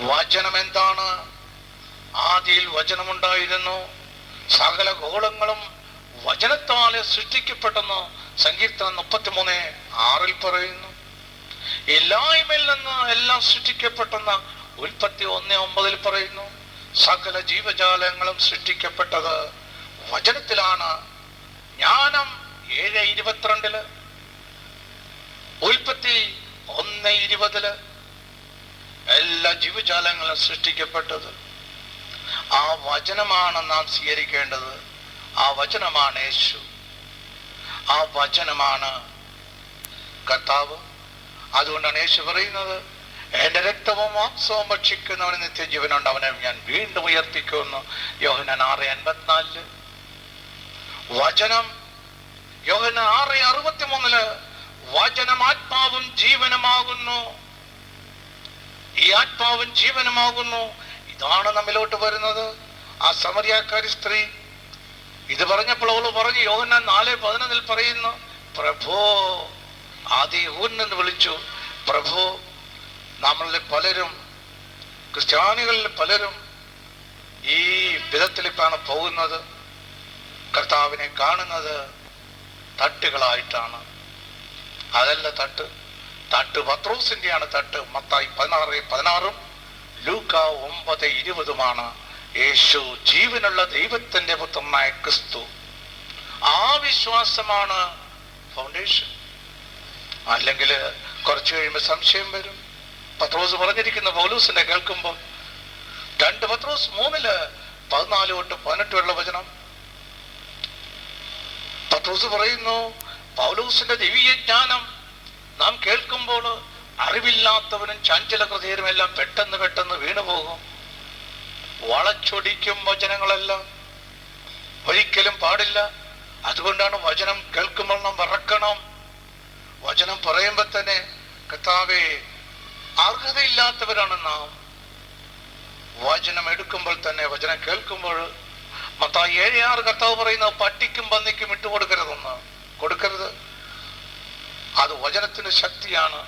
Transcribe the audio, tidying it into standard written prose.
വചനം എന്താണ്? ആദിയിൽ വചനമുണ്ടായിരുന്നു, സകല ഗോളങ്ങളും വചനത്താലെ സൃഷ്ടിക്കപ്പെട്ടെന്ന് സങ്കീർത്തനം 33:6 പറയുന്നു. ഇല്ലായ്മയിൽ നിന്ന് എല്ലാം സൃഷ്ടിക്കപ്പെട്ടെന്ന് ഉൽപ്പത്തി 1:9 പറയുന്നു. സകല ജീവജാലങ്ങളും സൃഷ്ടിക്കപ്പെട്ടത് വചനത്തിലാണ്. ജ്ഞാനം 7:22, ഉൽപ്പത്തി 1:20 എല്ലാ ജീവജാലങ്ങളും സൃഷ്ടിക്കപ്പെട്ടത്. ആ വചനമാണ് നാം സ്വീകരിക്കേണ്ടത്. ആ വചനമാണ് യേശു. ആ വചനമാണ് കർത്താവ്. അതുകൊണ്ടാണ് യേശു പറയുന്നത്, എന്റെ രക്തവും മാംസവും ഭക്ഷിക്കുന്നവന് നിത്യജീവനുണ്ട്, അവനെ ഞാൻ വീണ്ടും ഉയർപ്പിക്കുമെന്ന് യോഹന്നാൻ 6:54. വചനം യോഹന്നാൻ 6:63 വചനം ആത്മാവും ജീവനുമാകുന്നു. ഈ ആത്മാവും ജീവനുമാകുന്നു. ഇതാണ് നമ്മിലോട്ട് വരുന്നത്. ആ സമരിയാക്കാരി സ്ത്രീ ഇത് പറഞ്ഞപ്പോൾ അവള് പറഞ്ഞു, യോഹന്നാൻ 4:11 പറയുന്നു, പ്രഭോ, ആദ്യ യഹൂദനെന്ന് വിളിച്ചു. പ്രഭു, നമ്മളിൽ പലരും, ക്രിസ്ത്യാനികളിൽ പലരും ഈ വിധത്തിലേക്കാണ് പോകുന്നത്. കർത്താവിനെ കാണുന്നത് തട്ടുകളായിട്ടാണ്. അതല്ല തട്ട്. തട്ട് പത്രോസിന്റെയാണ് തട്ട്. മത്തായി 16:16 ലൂക്ക 9:20 യേശു ജീവനുള്ള ദൈവത്തിന്റെ പുത്രനായ ക്രിസ്തു. ആ വിശ്വാസമാണ് ഫൗണ്ടേഷൻ. അല്ലെങ്കിൽ കുറച്ചു കഴിയുമ്പോൾ സംശയം വരും. പത്രോസ് പറഞ്ഞിരിക്കുന്ന പൗലൂസിനെ കേൾക്കുമ്പോൾ 2 പത്രോസ് 3:14-18 വചനം പത്രോസ് പറയുന്നു, പൗലൂസിന്റെ ദിവ്യ ജ്ഞാനം നാം കേൾക്കുമ്പോൾ അറിവില്ലാത്തവനും ചഞ്ചല ഹൃദയരും എല്ലാം പെട്ടെന്ന് വീണുപോകും. വളച്ചൊടിക്കും വചനങ്ങളെല്ലാം. ഒരിക്കലും പാടില്ല. അതുകൊണ്ടാണ് വചനം കേൾക്കുമ്പോൾ നാം വിറക്കണം. വചനം പറയുമ്പോൾ തന്നെ കർത്താവേ, അർഹതയില്ലാത്തവരാണ് നാം. വചനം എടുക്കുമ്പോൾ തന്നെ, വചനം കേൾക്കുമ്പോൾ മത്തായി 7:6 കർത്താവ് പറയുന്നത്, പട്ടിക്കും പന്നിക്കും കൊടുക്കരുത്. അത് വചനത്തിന്റെ ശക്തിയാണ്.